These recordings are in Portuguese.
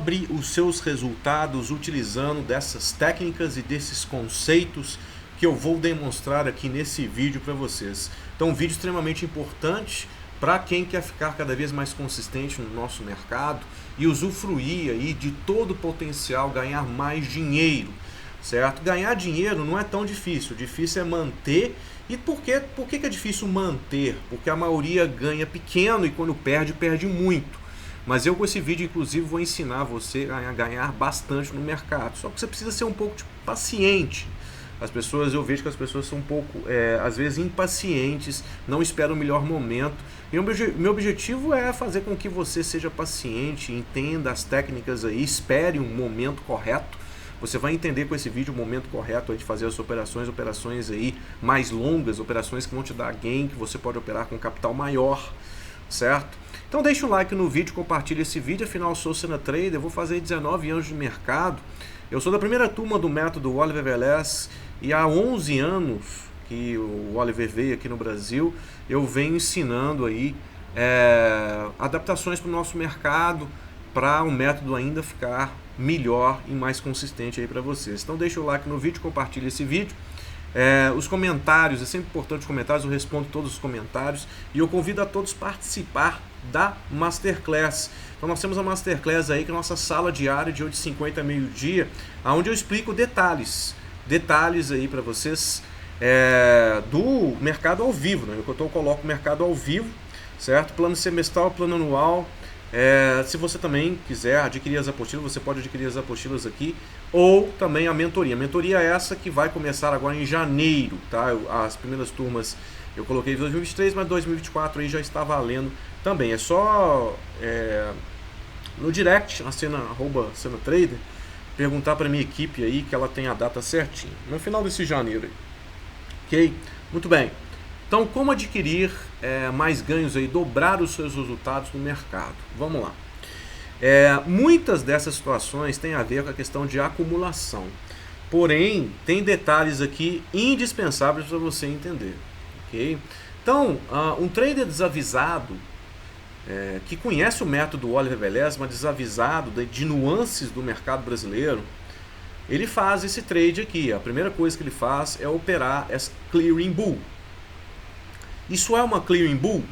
dobre os seus resultados utilizando dessas técnicas e desses conceitos que eu vou demonstrar aqui nesse vídeo para vocês. Então, um vídeo extremamente importante para quem quer ficar cada vez mais consistente no nosso mercado e usufruir aí de todo o potencial, ganhar mais dinheiro, certo? Ganhar dinheiro não é tão difícil, o difícil é manter. E por que é difícil manter? Porque a maioria ganha pequeno e quando perde, perde muito. Mas eu com esse vídeo, inclusive, vou ensinar você a ganhar bastante no mercado. Só que você precisa ser um pouco paciente. Eu vejo que as pessoas são um pouco, às vezes, impacientes, não esperam o melhor momento. E o meu objetivo é fazer com que você seja paciente, entenda as técnicas aí, espere um momento correto. Você vai entender com esse vídeo o momento correto de fazer as operações aí mais longas, operações que vão te dar gain, que você pode operar com capital maior, certo? Então deixa um like no vídeo, compartilha esse vídeo, afinal eu sou Sena Trader, eu vou fazer 19 anos de mercado. Eu sou da primeira turma do método Oliver Velez e há 11 anos que o Oliver veio aqui no Brasil, eu venho ensinando aí adaptações para o nosso mercado, para o método ainda ficar melhor e mais consistente aí para vocês. Então deixa o like no vídeo, compartilha esse vídeo. Os comentários, é sempre importante os comentários, eu respondo todos os comentários e eu convido a todos a participar da Masterclass. Então nós temos a Masterclass aí, que é a nossa sala diária de 8h50 a meio-dia, onde eu explico detalhes aí para vocês do mercado ao vivo, né? Eu coloco o mercado ao vivo, certo? Plano semestral, plano anual. Se você também quiser adquirir as apostilas, você pode adquirir as apostilas aqui, ou também a mentoria. A mentoria é essa que vai começar agora em janeiro, tá? As primeiras turmas eu coloquei em 2023, mas 2024 aí já está valendo também. É só no direct, na @SenaTrader, perguntar para minha equipe aí que ela tem a data certinha, no final desse janeiro aí. Ok? Muito bem. Então, como adquirir mais ganhos aí, dobrar os seus resultados no mercado? Vamos lá. Muitas dessas situações têm a ver com a questão de acumulação. Porém, tem detalhes aqui indispensáveis para você entender. Okay? Então, um trader desavisado, que conhece o método Oliver Velez, mas desavisado de nuances do mercado brasileiro, ele faz esse trade aqui. A primeira coisa que ele faz é operar essa clearing bull. Isso é uma clearing bull?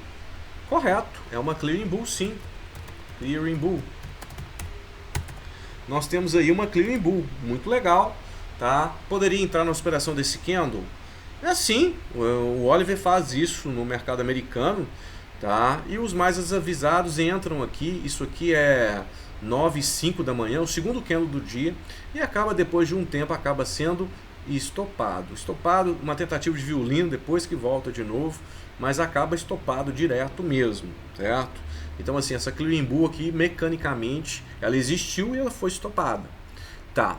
Correto, é uma clearing bull sim. Clearing bull. Nós temos aí uma clearing bull, muito legal, tá? Poderia entrar na operação desse candle? Sim, o Oliver faz isso no mercado americano, tá? E os mais desavisados entram aqui, isso aqui é 9h05 da manhã, o segundo candle do dia, e acaba depois de um tempo, acaba sendo estopado. Estopado, uma tentativa de violino, depois que volta de novo, mas acaba estopado direto mesmo, certo? Então assim, essa clearing bull aqui, mecanicamente, ela existiu e ela foi estopada. Tá.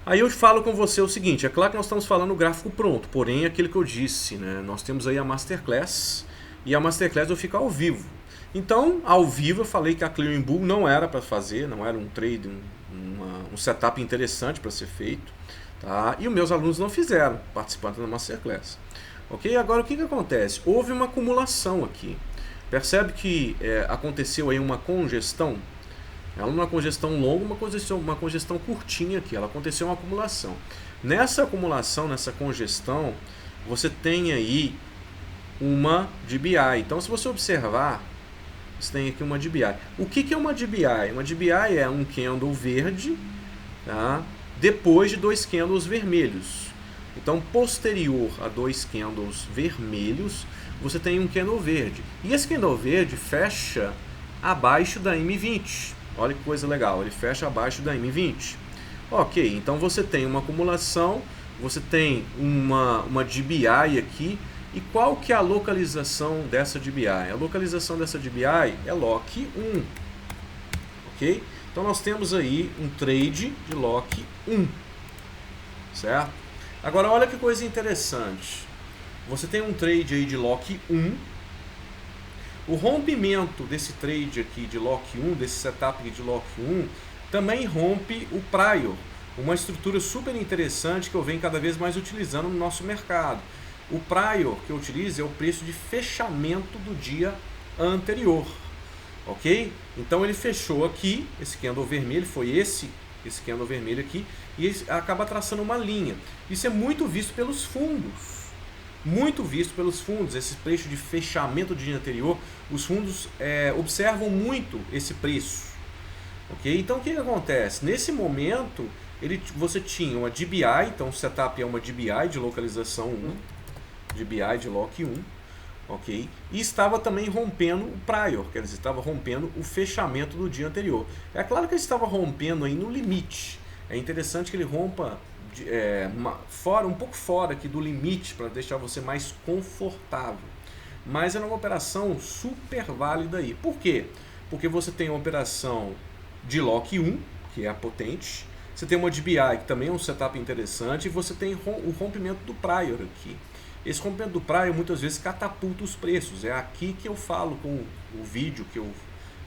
Aí eu falo com você o seguinte, é claro que nós estamos falando o gráfico pronto, porém aquilo que eu disse, né? Nós temos aí a Masterclass, e a Masterclass eu fico ao vivo. Então, ao vivo eu falei que a clearing bull não era para fazer, não era um trade, um setup interessante para ser feito. Tá? E os meus alunos não fizeram, participando da Masterclass. Ok? Agora o que acontece? Houve uma acumulação aqui. Percebe que aconteceu aí uma congestão? Ela não é uma congestão longa, uma congestão curtinha aqui. Ela aconteceu uma acumulação. Nessa acumulação, nessa congestão, você tem aí uma DBI. Então, se você observar, você tem aqui uma DBI. O que é uma DBI? Uma DBI é um candle verde, tá? Depois de 2 candles vermelhos. Então, posterior a 2 candles vermelhos, você tem um candle verde. E esse candle verde fecha abaixo da M20. Olha que coisa legal, ele fecha abaixo da M20. Ok, então você tem uma acumulação, você tem uma DBI aqui. E qual que é a localização dessa DBI? A localização dessa DBI é Lock 1. Ok? Então nós temos aí um trade de Lock 1, certo? Agora olha que coisa interessante. Você tem um trade aí de Lock 1. O rompimento desse trade aqui de Lock 1, desse setup aqui de Lock 1, também rompe o Prior, uma estrutura super interessante que eu venho cada vez mais utilizando no nosso mercado. O Prior que eu utilizo é o preço de fechamento do dia anterior. ok? Então ele fechou aqui, esse candle vermelho, foi esse candle vermelho aqui, e ele acaba traçando uma linha. Isso é muito visto pelos fundos, esse preço de fechamento do dia anterior. Os fundos observam muito esse preço, ok? Então o que acontece? Nesse momento, você tinha uma DBI, então o setup é uma DBI de localização 1, DBI de lock 1, ok? E estava também rompendo o prior, quer dizer, estava rompendo o fechamento do dia anterior. É claro que ele estava rompendo aí no limite. É interessante que ele rompa um pouco fora aqui do limite para deixar você mais confortável. Mas é uma operação super válida aí. Por quê? Porque você tem uma operação de lock 1, que é a potente. Você tem uma DBI, que também é um setup interessante. E você tem o rompimento do prior aqui. Esse rompimento do prior muitas vezes catapulta os preços. É aqui que eu falo com o vídeo que eu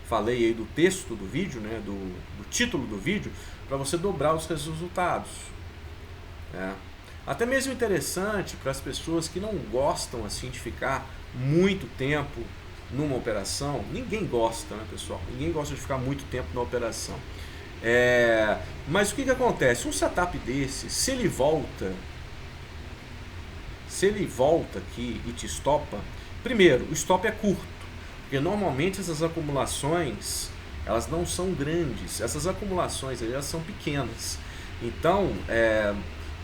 falei aí do texto do vídeo, né, do título do vídeo, para você dobrar os resultados. Até mesmo interessante para as pessoas que não gostam assim de ficar muito tempo numa operação. Ninguém gosta, né, pessoal? Ninguém gosta de ficar muito tempo na operação. Mas o que acontece? Um setup desse, se ele volta aqui e te estopa, primeiro, o stop é curto, porque normalmente essas acumulações, elas não são grandes, essas acumulações elas são pequenas. Então,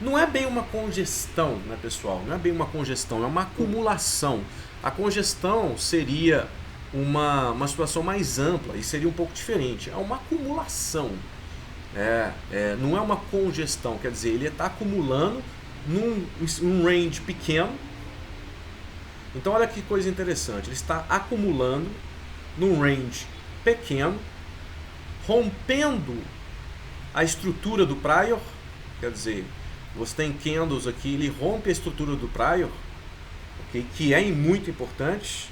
não é bem uma congestão, né, pessoal? Não é bem uma congestão, é uma acumulação. A congestão seria uma situação mais ampla e seria um pouco diferente. É uma acumulação, não é uma congestão, quer dizer, ele está acumulando num range pequeno. Então olha que coisa interessante, ele está acumulando num range pequeno, rompendo a estrutura do prior, quer dizer, você tem candles aqui, ele rompe a estrutura do prior, okay, que é muito importante,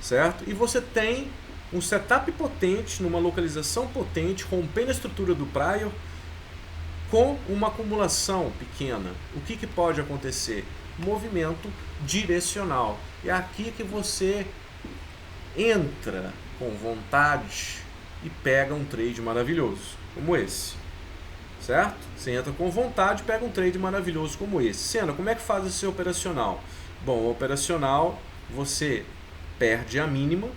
certo? E você tem um setup potente, numa localização potente, rompendo a estrutura do prior, com uma acumulação pequena. O que pode acontecer? Movimento direcional. É aqui que você entra com vontade e pega um trade maravilhoso, como esse. Certo? Você entra com vontade e pega um trade maravilhoso como esse. Sena, como é que faz esse operacional? Bom, o operacional, você perde a mínima,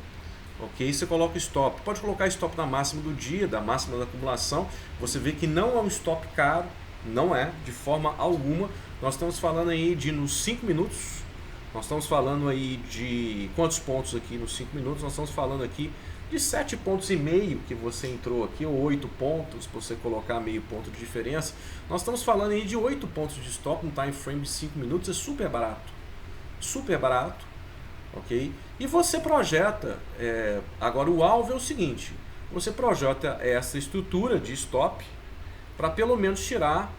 ok? Você coloca o stop. Pode colocar stop na máxima do dia, da máxima da acumulação. Você vê que não é um stop caro, não é, de forma alguma. Nós estamos falando aí de nos 5 minutos. Nós estamos falando aí de quantos pontos aqui nos 5 minutos? Nós estamos falando aqui de 7,5 pontos que você entrou aqui, ou 8 pontos, se você colocar meio ponto de diferença. Nós estamos falando aí de 8 pontos de stop no time frame de 5 minutos. É super barato. Super barato. Ok? E você projeta, agora o alvo é o seguinte, você projeta essa estrutura de stop para pelo menos tirar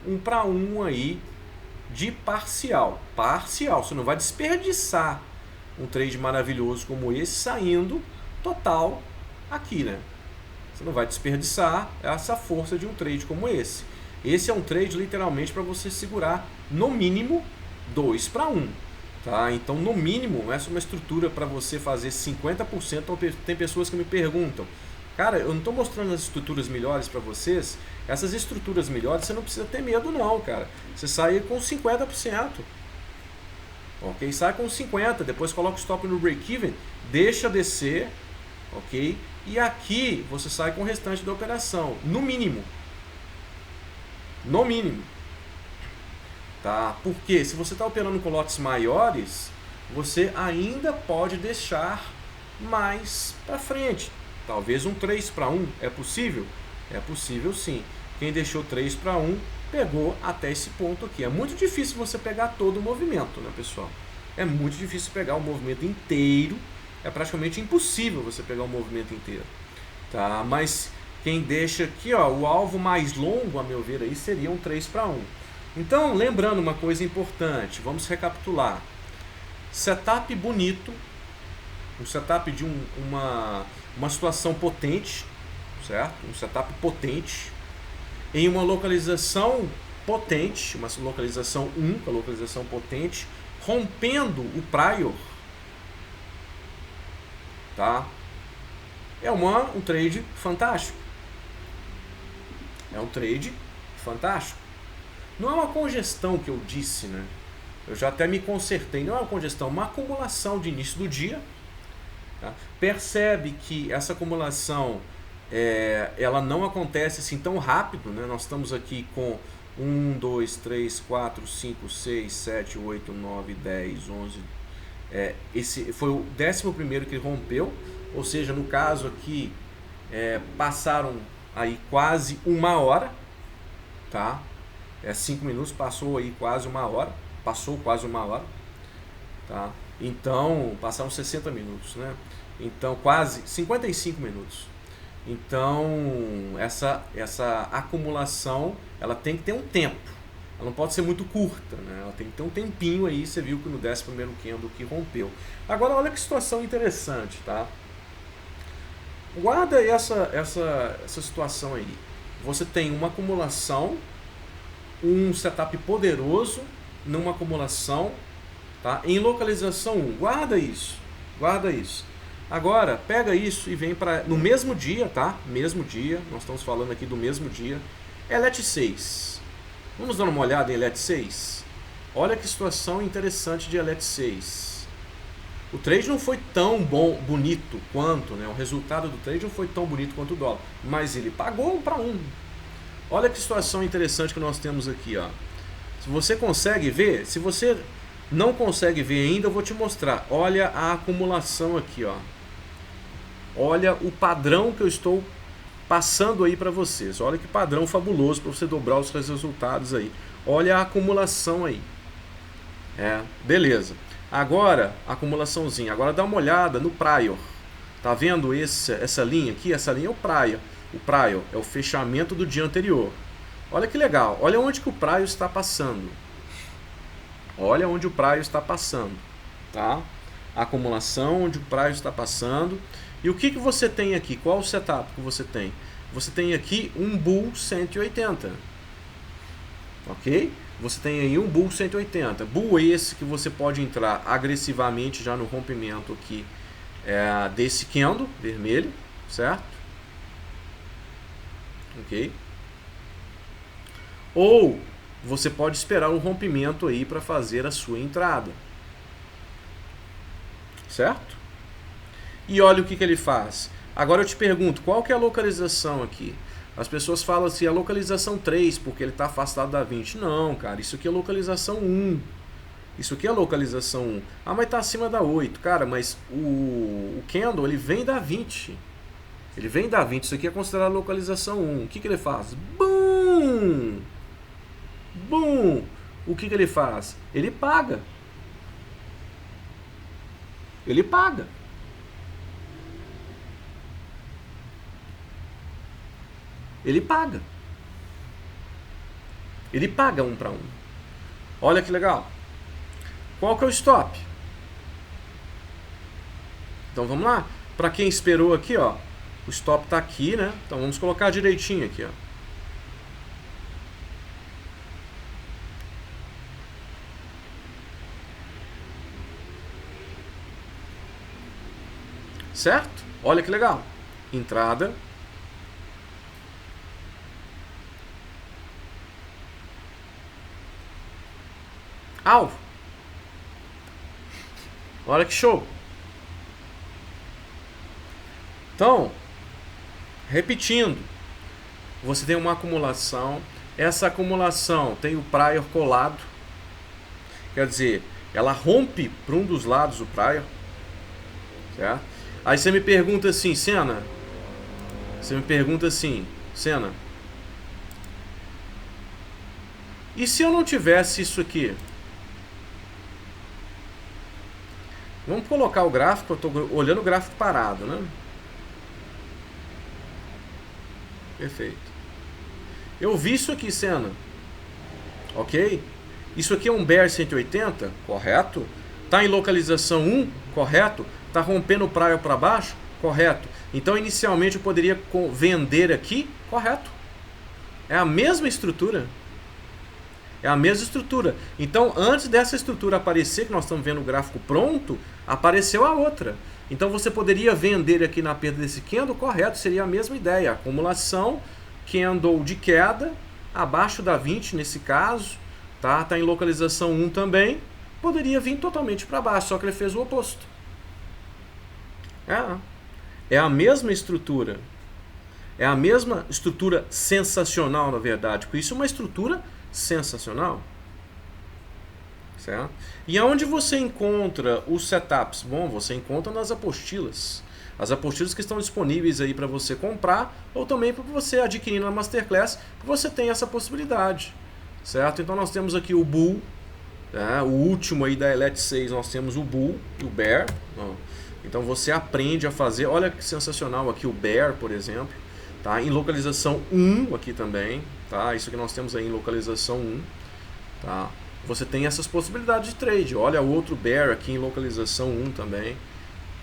1 para 1 aí de parcial. Parcial, você não vai desperdiçar um trade maravilhoso como esse saindo total aqui, né? Você não vai desperdiçar essa força de um trade como esse. Esse é um trade literalmente para você segurar no mínimo 2 para 1. Tá? Então, no mínimo, essa é uma estrutura para você fazer 50%. Tem pessoas que me perguntam, cara, eu não estou mostrando as estruturas melhores para vocês. Essas estruturas melhores, você não precisa ter medo não, cara. Você sai com 50%. Ok? Sai com 50%, depois coloca o stop no break-even, deixa descer, ok? E aqui você sai com o restante da operação, no mínimo. No mínimo. Tá? Porque se você está operando com lotes maiores, você ainda pode deixar mais para frente. Talvez um 3 para 1. É possível? É possível sim. Quem deixou 3 para 1 pegou até esse ponto aqui. É muito difícil você pegar todo o movimento, né, pessoal? É muito difícil pegar o movimento inteiro. É praticamente impossível você pegar o movimento inteiro. Tá? Mas quem deixa aqui, ó, o alvo mais longo, a meu ver, aí seria um 3 para 1. Então, lembrando uma coisa importante, vamos recapitular. Setup bonito, um setup de uma situação potente, certo? Um setup potente, em uma localização potente, uma localização 1, a localização potente, rompendo o prior, tá? É um trade fantástico. É um trade fantástico. Não é uma congestão que eu disse, né? Eu já até me consertei. Não é uma congestão, é uma acumulação de início do dia. Tá? Percebe que essa acumulação ela não acontece assim tão rápido, né? Nós estamos aqui com 1, 2, 3, 4, 5, 6, 7, 8, 9, 10, 11. Esse foi o 11º que ele rompeu, ou seja, no caso aqui passaram aí quase 1 hora, tá? 5 minutos, passou aí quase 1 hora, tá? Então, passaram 60 minutos, né? Então, quase 55 minutos. Então, essa acumulação, ela tem que ter um tempo. Ela não pode ser muito curta, né? Ela tem que ter um tempinho aí. Você viu que no 11º candle que rompeu. Agora, olha que situação interessante, tá? Guarda essa situação aí. Você tem uma acumulação, um setup poderoso numa acumulação, tá? Em localização 1. Guarda isso. Agora, pega isso e vem para no mesmo dia, tá? Mesmo dia, nós estamos falando aqui do mesmo dia. LET6. Vamos dar uma olhada em LET6? Olha que situação interessante de LET6. O trade não foi tão bonito quanto, né? O resultado do trade não foi tão bonito quanto o dólar, mas ele pagou 1 para 1. Olha que situação interessante que nós temos aqui, ó. Se você consegue ver, se você não consegue ver ainda, eu vou te mostrar. Olha a acumulação aqui, ó. Olha o padrão que eu estou passando aí para vocês. Olha que padrão fabuloso para você dobrar os seus resultados aí. Olha a acumulação aí. Beleza. Agora, acumulaçãozinha. Agora dá uma olhada no prior. Tá vendo essa linha aqui? Essa linha é o prior. O prior é o fechamento do dia anterior. Olha que legal. Olha onde que o prior está passando. Olha onde o prior está passando. Tá? A acumulação onde o prior está passando. E o que você tem aqui? Qual o setup que você tem? Você tem aqui um Bull 180. Ok? Você tem aí um Bull 180. Bull esse que você pode entrar agressivamente já no rompimento aqui desse candle vermelho, certo? Ok? Ou você pode esperar um rompimento aí para fazer a sua entrada. Certo? E olha o que ele faz. Agora eu te pergunto, qual que é a localização aqui? As pessoas falam assim, a localização 3, porque ele está afastado da 20. Não, cara, isso aqui é localização 1. Isso aqui é localização 1. Ah, mas está acima da 8. Cara, mas o candle, ele vem da 20. Ele vem da 20. Isso aqui é considerado localização 1. O que ele faz? Bum! Bum! O que ele faz? Ele paga. Ele paga. Ele paga. Ele paga 1 para 1. Olha que legal. Qual que é o stop? Então vamos lá. Para quem esperou aqui, ó, o stop está aqui, né? Então vamos colocar direitinho aqui, ó. Certo? Olha que legal. Entrada. Alvo. Olha que show. Então, repetindo, você tem uma acumulação. Essa acumulação tem o prior colado. Quer dizer, ela rompe para um dos lados o prior. Certo? Aí você me pergunta assim, Senna. E se eu não tivesse isso aqui? Vamos colocar o gráfico, eu estou olhando o gráfico parado, né? Perfeito. Eu vi isso aqui, Senna. Ok? Isso aqui é um Bear 180, correto? Está em localização 1, correto? Está rompendo o prior para baixo, correto? Então, inicialmente, eu poderia vender aqui, correto? É a mesma estrutura. É a mesma estrutura. Então, antes dessa estrutura aparecer, que nós estamos vendo o gráfico pronto, apareceu a outra. Então você poderia vender aqui na perda desse candle, correto, seria a mesma ideia, acumulação, candle de queda, abaixo da 20 nesse caso, tá em localização 1 também, poderia vir totalmente para baixo, só que ele fez o oposto. É a mesma estrutura. É a mesma estrutura sensacional, na verdade. Por isso, uma estrutura sensacional. Certo? E aonde você encontra os setups? Bom, você encontra nas apostilas. As apostilas que estão disponíveis aí para você comprar ou também para você adquirir na Masterclass, você tem essa possibilidade. Certo? Então nós temos aqui o Bull, o último aí da Elite 6, nós temos o Bull e o Bear. Então você aprende a fazer, olha que sensacional aqui o Bear, por exemplo, tá? Em localização 1 aqui também, tá? Isso que nós temos aí em localização 1, tá? Você tem essas possibilidades de trade, olha o outro Bear aqui em localização 1 também,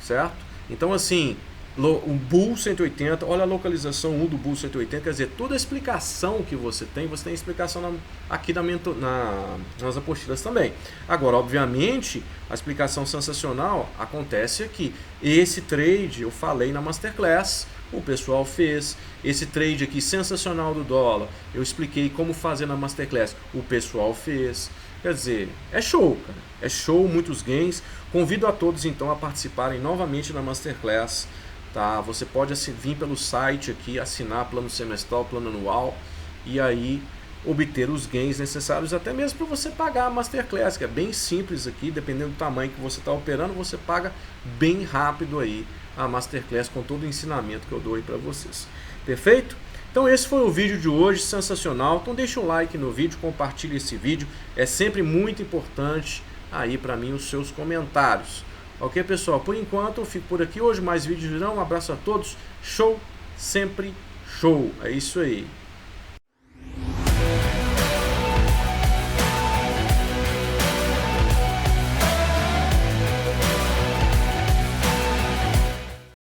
certo? Então assim, o Bull 180, olha a localização 1 do Bull 180, quer dizer, toda a explicação que você tem explicação aqui nas apostilas também. Agora, obviamente, a explicação sensacional acontece aqui. Esse trade eu falei na Masterclass, o pessoal fez. Esse trade aqui sensacional do dólar, eu expliquei como fazer na Masterclass, o pessoal fez. Quer dizer, é show, cara. É show, muitos gains. Convido a todos então a participarem novamente da Masterclass. Tá? Você pode vir pelo site aqui, assinar plano semestral, plano anual e aí obter os gains necessários até mesmo para você pagar a Masterclass, que é bem simples aqui, dependendo do tamanho que você está operando, você paga bem rápido aí a Masterclass com todo o ensinamento que eu dou aí para vocês. Perfeito? Então esse foi o vídeo de hoje, sensacional. Então deixa um like no vídeo, compartilhe esse vídeo, é sempre muito importante aí para mim os seus comentários. Ok, pessoal? Por enquanto eu fico por aqui. Hoje mais vídeos virão. Um abraço a todos. Show, sempre show. É isso aí.